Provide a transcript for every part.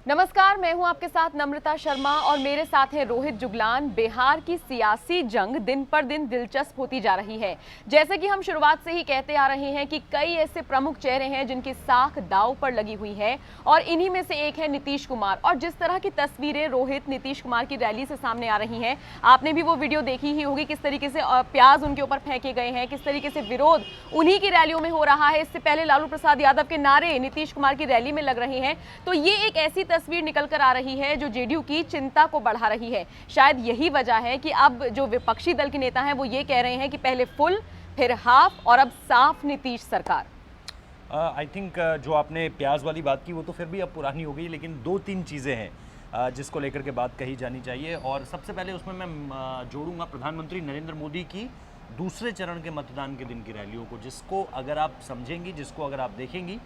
नमस्कार, मैं हूं आपके साथ नम्रता शर्मा और मेरे साथ हैं रोहित जुगलान। बिहार की सियासी जंग दिन पर दिन दिलचस्प होती जा रही है। जैसे कि हम शुरुआत से ही कहते आ रहे हैं कि कई ऐसे प्रमुख चेहरे हैं जिनकी साख दांव पर लगी हुई है और इन्हीं में से एक है नीतीश कुमार। और जिस तरह की तस्वीरें रोहित नीतीश कुमार की रैली से सामने आ रही हैं, आपने भी वो वीडियो देखी ही होगी, किस तरीके से प्याज उनके ऊपर फेंके गए हैं, किस तरीके से विरोध उन्हीं की रैलियों में हो रहा है। इससे पहले लालू प्रसाद यादव के नारे नीतीश कुमार की रैली में लग रहे हैं। तो ये एक ऐसी तस्वीर निकल कर आ रही है जो जेडीयू की चिंता को बढ़ा रही है। शायद यही वजह है कि अब जो विपक्षी दल के नेता हैं वो ये कह रहे हैं कि पहले फुल, फिर हाफ और अब साफ नीतीश सरकार। आई थिंक जो आपने प्याज वाली बात की वो तो फिर भी अब पुरानी हो गई, लेकिन दो तीन चीज़ें हैं जिसको लेकर के बात कही जानी चाहिए। और सबसे पहले उसमें मैं जोड़ूंगा प्रधानमंत्री नरेंद्र मोदी की दूसरे चरण के मतदान के दिन की रैलियों को, जिसको अगर आप समझेंगी, जिसको अगर आप देखेंगी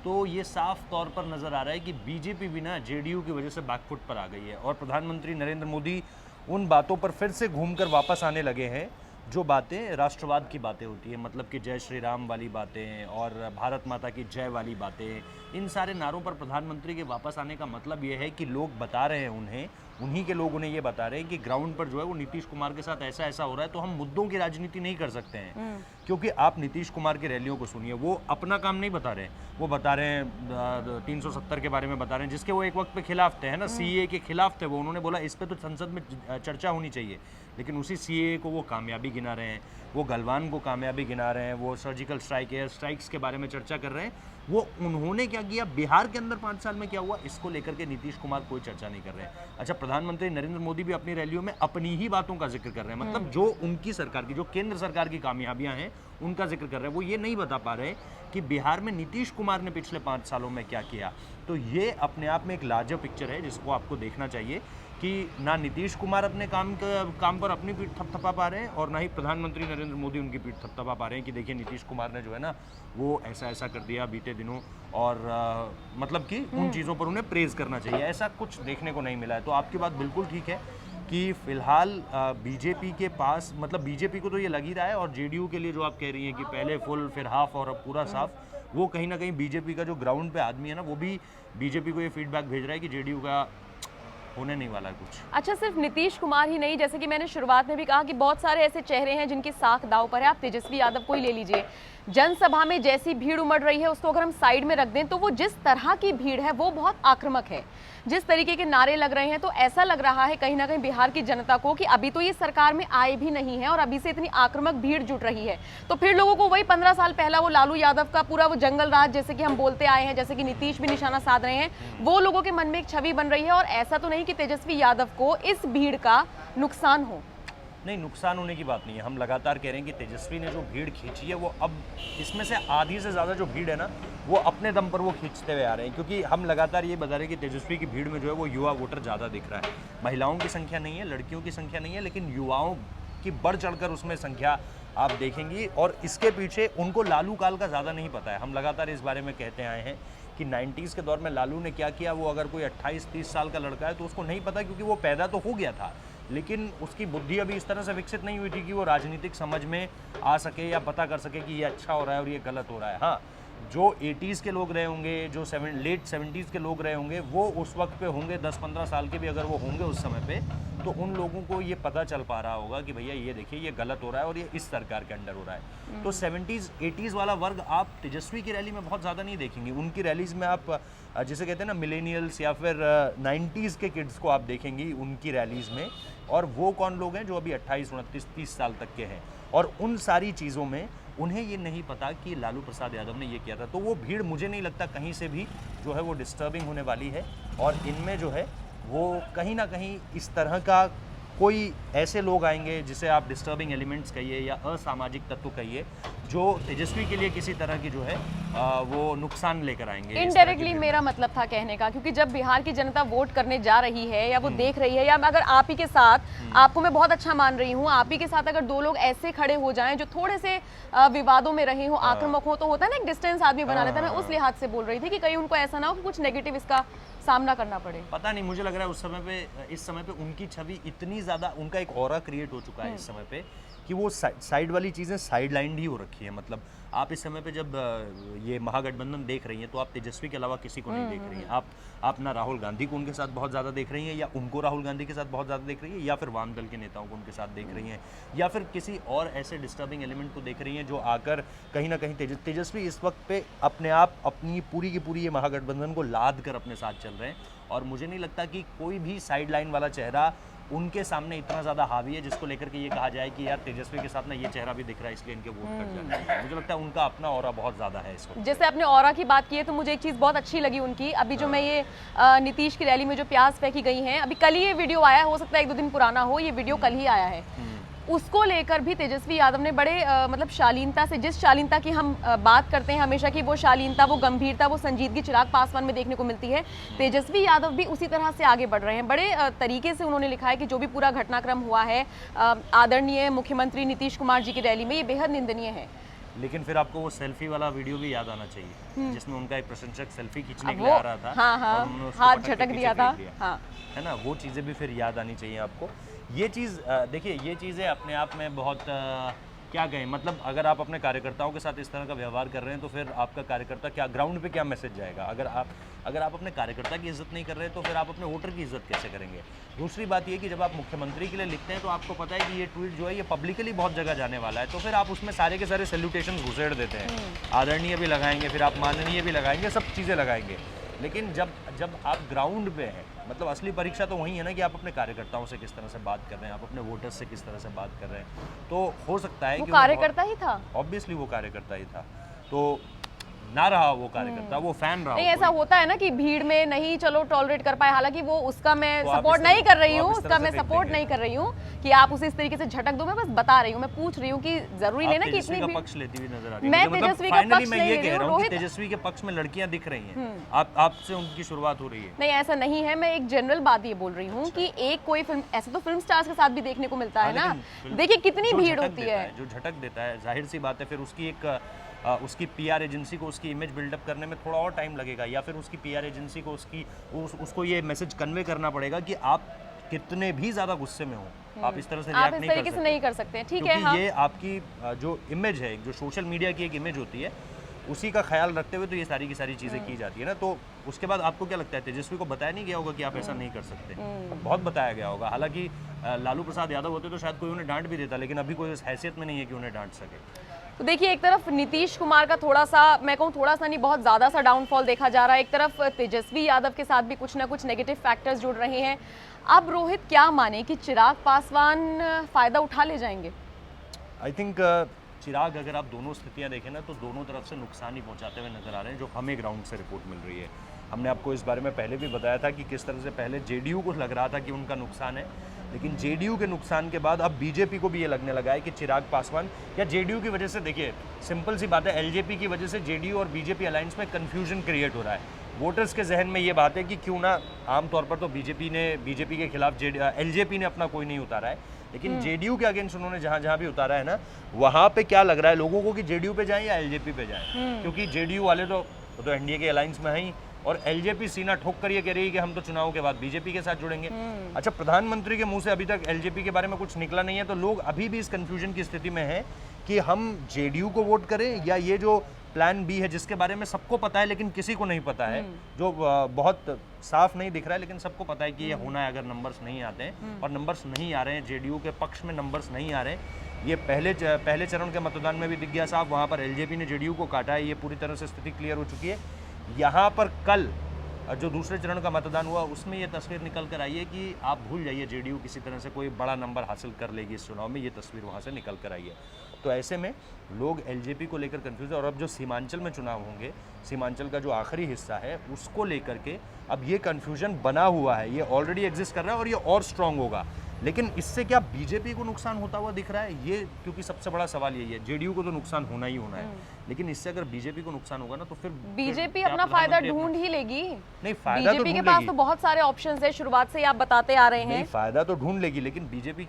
तो ये साफ तौर पर नज़र आ रहा है कि बीजेपी भी ना जेडीयू की वजह से बैकफुट पर आ गई है और प्रधानमंत्री नरेंद्र मोदी उन बातों पर फिर से घूमकर वापस आने लगे हैं जो बातें राष्ट्रवाद की बातें होती हैं, मतलब कि जय श्री राम वाली बातें और भारत माता की जय वाली बातें। इन सारे नारों पर प्रधानमंत्री के वापस आने का मतलब ये है कि लोग बता रहे हैं उन्हें, उन्हीं के लोग उन्हें ये बता रहे हैं कि ग्राउंड पर जो है वो नीतीश कुमार के साथ ऐसा ऐसा हो रहा है, तो हम मुद्दों की राजनीति नहीं कर सकते हैं। क्योंकि आप नीतीश कुमार की रैलियों को सुनिए, वो अपना काम नहीं बता रहे हैं, वो बता रहे हैं 370 के बारे में बता रहे हैं, जिसके वो एक वक्त पे खिलाफ थे, है ना, सीए के खिलाफ थे वो। उन्होंने बोला इस पे तो संसद में चर्चा होनी चाहिए, लेकिन उसी सीए को वो कामयाबी गिना रहे हैं, वो गलवान को कामयाबी गिना रहे हैं, वो सर्जिकल स्ट्राइक, एयर स्ट्राइक्स के बारे में चर्चा कर रहे हैं। वो उन्होंने क्या किया, बिहार के अंदर 5 साल में क्या हुआ, इसको लेकर के नीतीश कुमार कोई चर्चा नहीं कर रहे हैं। अच्छा, प्रधानमंत्री नरेंद्र मोदी भी अपनी रैलियों में अपनी ही बातों का जिक्र कर रहे हैं, मतलब जो उनकी सरकार की, जो केंद्र सरकार की कामयाबियां हैं उनका जिक्र कर रहे हैं। वो ये नहीं बता पा रहे कि बिहार में नीतीश कुमार ने पिछले 5 सालों में क्या किया। तो ये अपने आप में एक लार्जर पिक्चर है जिसको आपको देखना चाहिए कि ना नीतीश कुमार अपने काम पर अपनी पीठ थपथपा पा रहे हैं और ना ही प्रधानमंत्री नरेंद्र मोदी उनकी पीठ थपथपा पा रहे हैं कि देखिए नीतीश कुमार ने जो है ना वो ऐसा ऐसा कर दिया बीते दिनों, और मतलब कि उन चीज़ों पर उन्हें प्रेज करना चाहिए। ऐसा कुछ देखने को नहीं मिला है। तो आपकी बात बिल्कुल ठीक है कि फिलहाल बीजेपी के पास, मतलब बीजेपी को तो ये लग ही रहा है, और जेडीयू के लिए जो आप कह रही हैं कि पहले फुल फिर हाफ और अब पूरा साफ, वो कहीं ना कहीं बीजेपी का जो ग्राउंड पे आदमी है ना, वो भी बीजेपी को ये फीडबैक भेज रहा है कि जेडीयू का होने नहीं वाला कुछ। अच्छा, सिर्फ नीतीश कुमार ही नहीं, जैसे कि मैंने शुरुआत में भी कहा कि बहुत सारे ऐसे चेहरे हैं जिनकी साख दांव पर है। आप तेजस्वी यादव को ही ले लीजिए, जनसभा में जैसी भीड़ उमड़ रही है उसको अगर हम साइड में रख दें तो वो जिस तरह की भीड़ है वो बहुत आक्रामक है। जिस तरीके के नारे लग रहे हैं तो ऐसा लग रहा है कहीं ना कहीं बिहार की जनता को कि अभी तो ये सरकार में आए भी नहीं है और अभी से इतनी आक्रामक भीड़ जुट रही है। तो फिर लोगों को वही 15 साल पहला वो लालू यादव का पूरा वो जंगल राज जैसे कि हम बोलते आए हैं, जैसे कि नीतीश भी निशाना साध रहे हैं, वो लोगों के मन में एक छवि बन रही है। और ऐसा तो नहीं कि तेजस्वी यादव को इस भीड़ का नुकसान हो। नहीं, नुकसान होने की बात नहीं है। हम लगातार कह रहे हैं कि तेजस्वी ने जो भीड़ खींची है वो अब इसमें से आधी से ज़्यादा जो भीड़ है ना वो अपने दम पर वो खींचते हुए आ रहे हैं, क्योंकि हम लगातार ये बता रहे हैं कि तेजस्वी की भीड़ में जो है वो युवा वोटर ज़्यादा दिख रहा है। महिलाओं की संख्या नहीं है, लड़कियों की संख्या नहीं है, लेकिन युवाओं की बढ़ चढ़कर उसमें संख्या आप देखेंगी। और इसके पीछे उनको लालू काल का ज़्यादा नहीं पता है। हम लगातार इस बारे में कहते आए हैं कि 90s के दौर में लालू ने क्या किया, वो अगर कोई 28-30 साल का लड़का है तो उसको नहीं पता, क्योंकि वो पैदा तो हो गया था लेकिन उसकी बुद्धि अभी इस तरह से विकसित नहीं हुई थी कि वो राजनीतिक समझ में आ सके या पता कर सके कि ये अच्छा हो रहा है और ये गलत हो रहा है। हाँ, जो 80s के लोग रहे होंगे, जो लेट 70s के लोग रहे होंगे, वो उस वक्त पे होंगे 10-15 साल के भी अगर वो होंगे उस समय पे, तो उन लोगों को ये पता चल पा रहा होगा कि भैया ये देखिए ये गलत हो रहा है और ये इस सरकार के अंडर हो रहा है। तो 70s 80s वाला वर्ग आप तेजस्वी की रैली में बहुत ज़्यादा नहीं देखेंगे। उनकी रैलीज में आप जिसे कहते हैं ना मिलेनियल्स या फिर 90s के किड्स को आप देखेंगी उनकी रैलीज में। और वो कौन लोग हैं जो अभी 28, 29, 30 साल तक के हैं, और उन सारी चीज़ों में उन्हें ये नहीं पता कि लालू प्रसाद यादव ने ये किया था। तो वो भीड़ मुझे नहीं लगता कहीं से भी जो है वो डिस्टर्बिंग होने वाली है। और इनमें जो है वो कहीं ना कहीं इस तरह का कोई ऐसे लोग आएंगे जिसे आप डिस्टर्बिंग एलिमेंट्स कहिए या असामाजिक तत्व कहिए, जो तेजस्वी के लिए किसी तरह की जो है वो नुकसान लेकर आएंगे। इनडायरेक्टली मेरा मतलब था कहने का, क्योंकि जब बिहार की जनता वोट करने जा रही है या वो देख रही है, या अगर आप ही के साथ, आपको मैं बहुत अच्छा मान रही हूँ, आप ही के साथ अगर दो लोग ऐसे खड़े हो जाएं जो थोड़े से विवादों में रहे हो, आक्रामक हो, तो होता है ना एक डिस्टेंस आदमी बना लेता है। मैं उस लिहाज से बोल रही थी कि कहीं उनको ऐसा ना हो कि कुछ नेगेटिव इसका सामना करना पड़े। पता नहीं, मुझे लग रहा है इस समय पे उनकी छवि इतनी ज़्यादा, उनका एक ऑरा क्रिएट हो चुका है इस समय पे कि वो साइड वाली चीज़ें साइड लाइन ही हो रखी है। मतलब आप इस समय पे जब ये महागठबंधन देख रही हैं तो आप तेजस्वी के अलावा किसी को नहीं देख रही हैं। आप ना राहुल गांधी को उनके साथ बहुत ज़्यादा देख रही हैं, या उनको राहुल गांधी के साथ बहुत ज़्यादा देख रही हैं, या फिर वाम दल के नेताओं को उनके साथ देख रही हैं, या फिर किसी और ऐसे डिस्टर्बिंग एलिमेंट को देख रही हैं जो आकर कहीं ना कहीं तेजस्वी इस वक्त पे अपने आप अपनी पूरी की पूरी ये महागठबंधन को लाद कर अपने साथ चल रहे हैं। और मुझे नहीं लगता कि कोई भी साइड लाइन वाला चेहरा उनके सामने इतना ज़्यादा हावी है जिसको लेकर के ये कहा जाए कि यार तेजस्वी के साथ ना ये चेहरा भी दिख रहा है इसलिए इनके वोट कट जाते हैं। मुझे लगता है उनका अपना ऑरा बहुत ज़्यादा है इसको। जैसे आपने ऑरा की बात की है तो मुझे एक चीज़ बहुत अच्छी लगी उनकी, अभी जो मैं ये नीतीश की रैली में जो प्याज फेंकी गई हैं, अभी कल ही ये वीडियो आया, हो सकता है 1-2 दिन पुराना हो, ये वीडियो कल ही आया है। उसको लेकर भी तेजस्वी यादव ने बड़े मतलब शालीनता से, जिस शालीनता की हम बात करते हैं हमेशा की, वो शालीनता, वो गंभीरता, वो संजीदगी चिराग पासवान में देखने को मिलती है। तेजस्वी यादव भी उसी तरह से आगे बढ़ रहे हैं। बड़े तरीके से उन्होंने लिखा है कि जो भी पूरा घटनाक्रम हुआ है आदरणीय मुख्यमंत्री नीतीश कुमार जी की रैली में, ये बेहद निंदनीय है। लेकिन फिर आपको वो सेल्फी वाला वीडियो भी याद आना चाहिए जिसमें उनका एक प्रशंसक सेल्फी खींचने के लिए आ रहा था। हाँ, और उन्होंने उसको हाथ पटक के झटक पीछे दिया था। फेंक दिया। हाँ, है ना, वो चीज़ें भी फिर याद आनी चाहिए आपको। ये चीज़ देखिए, ये चीज़ें अपने आप में बहुत क्या कहें, मतलब अगर आप अपने कार्यकर्ताओं के साथ इस तरह का व्यवहार कर रहे हैं तो फिर आपका कार्यकर्ता क्या ग्राउंड पे क्या मैसेज जाएगा। अगर आप अपने कार्यकर्ता की इज्जत नहीं कर रहे तो फिर आप अपने वोटर की इज्जत कैसे करेंगे। दूसरी बात ये कि जब आप मुख्यमंत्री के लिए लिखते हैं तो आपको पता है कि ये ट्वीट जो है ये पब्लिकली बहुत जगह जाने वाला है, तो फिर आप उसमें सारे के सारे सैल्यूटेशन घुसेड़ देते हैं। आदरणीय भी लगाएंगे, फिर आप माननीय भी लगाएंगे, सब चीज़ें लगाएंगे। लेकिन जब आप ग्राउंड पे हैं, मतलब असली परीक्षा तो वही है ना कि आप अपने कार्यकर्ताओं से किस तरह से बात कर रहे हैं, आप अपने वोटर्स से किस तरह से बात कर रहे हैं। तो हो सकता है कि कार्यकर्ता ही था, ऑब्वियसली वो कार्यकर्ता ही था, तो ना रहा वो कार्यकर्ता, वो फैन रहा। नहीं, ऐसा होता है ना कि भीड़ में नहीं चलो टॉलरेट कर पाए, हालांकि वो उसका मैं तो सपोर्ट नहीं कर रही हूँ, उसका मैं सपोर्ट नहीं कर रही हूँ कि आप उसे इस तरीके से झटक दो। मैं बस बता रही हूँ, मैं पूछ रही हूँ कि जरूरी लेना कि इतनी का पक्ष लेती हुई नजर आ रही है। मैं तेजस्वी का पक्ष मैं ये नहीं कह रहा हूँ कि रोहित, तेजस्वी के पक्ष में लड़कियां दिख रही हैं, आपसे उनकी शुरुआत हो रही है। नहीं, ऐसा नहीं है, मैं एक जनरल बात ये बोल रही हूँ कि एक कोई फिल्म, ऐसे तो फिल्म स्टार्स के साथ भी देखने को मिलता है ना, देखिए कितनी भीड़ होती है, जो झटक देता है, जाहिर सी बात है फिर उसकी एक उसकी पीआर एजेंसी को उसकी इमेज बिल्डअप करने में थोड़ा और टाइम लगेगा, या फिर उसकी पीआर एजेंसी को उसको ये मैसेज कन्वे करना पड़ेगा कि आप कितने भी ज्यादा गुस्से में हो, आप इस तरह से आप इस तरीके से नहीं कर सकते। ठीक है, हाँ। ये आपकी जो इमेज है, जो सोशल मीडिया की एक इमेज होती है, उसी का ख्याल रखते हुए तो ये सारी की सारी चीज़ें की जाती है ना। तो उसके बाद आपको क्या लगता है, तेजस्वी को बताया नहीं गया होगा कि आप ऐसा नहीं कर सकते? बहुत बताया गया होगा। हालांकि लालू प्रसाद यादव होते तो शायद कोई उन्हें डांट भी देता, लेकिन अभी कोई इस हैसियत में नहीं है कि उन्हें डांट सके। तो देखिए, एक तरफ नीतीश कुमार का थोड़ा सा, मैं कहूँ थोड़ा सा नहीं, बहुत ज़्यादा सा डाउनफॉल देखा जा रहा है, एक तरफ तेजस्वी यादव के साथ भी कुछ ना कुछ नेगेटिव फैक्टर्स जुड़ रहे हैं। अब रोहित क्या माने कि चिराग पासवान फ़ायदा उठा ले जाएंगे? आई थिंक चिराग, अगर आप दोनों स्थितियां देखें ना तो दोनों तरफ से नुकसान ही पहुंचाते हुए नजर आ रहे हैं, जो हमें ग्राउंड से रिपोर्ट मिल रही है। हमने आपको इस बारे में पहले भी बताया था कि किस तरह से पहले जेडीयू को लग रहा था कि उनका नुकसान है, लेकिन जेडीयू के नुकसान के बाद अब बीजेपी को भी ये लगने लगा है कि चिराग पासवान, या जेडीयू की वजह से, देखिए सिंपल सी बात है, एलजेपी की वजह से जेडीयू और बीजेपी अलायंस में कन्फ्यूजन क्रिएट हो रहा है। वोटर्स के जहन में ये बात है कि क्यों ना, आमतौर पर तो बीजेपी के खिलाफ एलजेपी ने अपना कोई नहीं उतारा है, लेकिन जेडीयू के अगेंस्ट उन्होंने जहां जहां भी उतारा है ना, वहां पे क्या लग रहा है लोगों को कि जेडीयू पे जाएं या एलजेपी पे जाएं, क्योंकि जेडीयू वाले तो एनडीए के अलायंस में हैं, और एलजेपी सीना ठोक कर ये कह रही है कि हम तो चुनाव के बाद बीजेपी के साथ जुड़ेंगे। अच्छा, प्रधानमंत्री के मुंह से अभी तक एलजेपी के बारे में कुछ निकला नहीं है, तो लोग अभी भी इस कंफ्यूजन की स्थिति में हैं कि हम जेडीयू को वोट करें या ये जो प्लान बी है जिसके बारे में सबको पता है लेकिन किसी को नहीं पता है, जो बहुत साफ नहीं दिख रहा है, लेकिन सबको पता है कि ये होना है अगर नंबर्स नहीं आते हैं, और नंबर्स नहीं आ रहे हैं, जेडीयू के पक्ष में नंबर्स नहीं आ रहे हैं। ये पहले चरण के मतदान में भी दिख गया साहब, वहाँ पर एलजेपी ने जेडीयू को काटा है, ये पूरी तरह से स्थिति क्लियर हो चुकी है। यहाँ पर कल जो दूसरे चरण का मतदान हुआ उसमें ये तस्वीर निकल कर आई है कि आप भूल जाइए जेडीयू किसी तरह से कोई बड़ा नंबर हासिल कर लेगी इस चुनाव में, ये तस्वीर वहाँ से निकल कर आई है। तो ऐसे में लोग एलजेपी को लेकर कंफ्यूज है, और अब जो सीमांचल में चुनाव होंगे, सीमांचल का जो आखिरी हिस्सा है उसको लेकर के अब ये कंफ्यूजन बना हुआ है, ये ऑलरेडी एग्जिस्ट कर रहा है और ये और स्ट्रांग होगा। लेकिन इससे क्या बीजेपी को नुकसान होता हुआ दिख रहा है, ये क्योंकि सबसे बड़ा सवाल यही है। जेडीयू को तो नुकसान होना ही होना है, लेकिन इससे अगर बीजेपी को नुकसान होगा ना तो फिर बीजेपी अपना फायदा ढूंढ ही लेगी। नहीं, फायदा बीजेपी के पास तो बहुत सारे ऑप्शंस है, शुरुआत से ही आप बताते आ रहे हैं। फायदा तो ढूंढ लेगी, लेकिन बीजेपी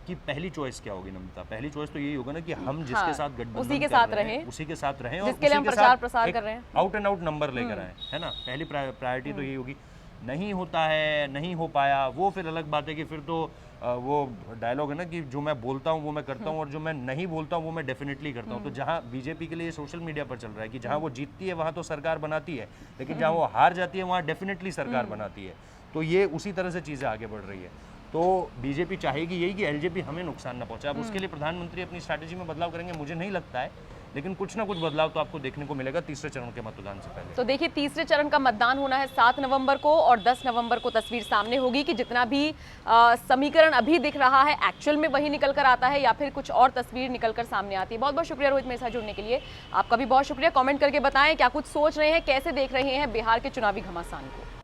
की पहली चॉइस क्या होगी नमिता? पहली चॉइस तो यही होगा ना कि हम जिसके साथ गठबंधन उसी के साथ रहें, उसी के साथ रहें, और जिसके लिए हम प्रचार प्रसार कर रहे हैं, आउट एंड आउट नंबर लेकर आए, है ना। पहली प्रायोरिटी तो यही होगी। नहीं होता है, नहीं हो पाया, वो फिर अलग बात है कि फिर तो वो डायलॉग है ना कि जो मैं बोलता हूँ वो मैं करता हूँ और जो मैं नहीं बोलता हूँ वो मैं डेफिनेटली करता हूँ। तो जहाँ बीजेपी के लिए सोशल मीडिया पर चल रहा है कि जहाँ वो जीतती है वहाँ तो सरकार बनाती है, लेकिन जहाँ वो हार जाती है वहाँ डेफिनेटली सरकार बनाती है। तो ये उसी तरह से चीज़ें आगे बढ़ रही है। तो बीजेपी चाहेगी यही कि एलजेपी हमें नुकसान ना पहुंचे। अब उसके लिए प्रधानमंत्री अपनी स्ट्रैटेजी में बदलाव करेंगे मुझे नहीं लगता है, लेकिन कुछ ना कुछ बदलाव तो आपको देखने को मिलेगा तीसरे चरण के मतदान से पहले। तो देखिए तीसरे चरण का मतदान होना है 7 नवंबर को और 10 नवंबर को तस्वीर सामने होगी कि जितना भी समीकरण अभी दिख रहा है एक्चुअल में वही निकल कर आता है या फिर कुछ और तस्वीर निकल कर सामने आती है। बहुत बहुत शुक्रिया रोहित मेरे साथ जुड़ने के लिए। आपका भी बहुत शुक्रिया। कमेंट करके बताएं क्या कुछ सोच रहे हैं, कैसे देख रहे हैं बिहार के चुनावी घमासान को।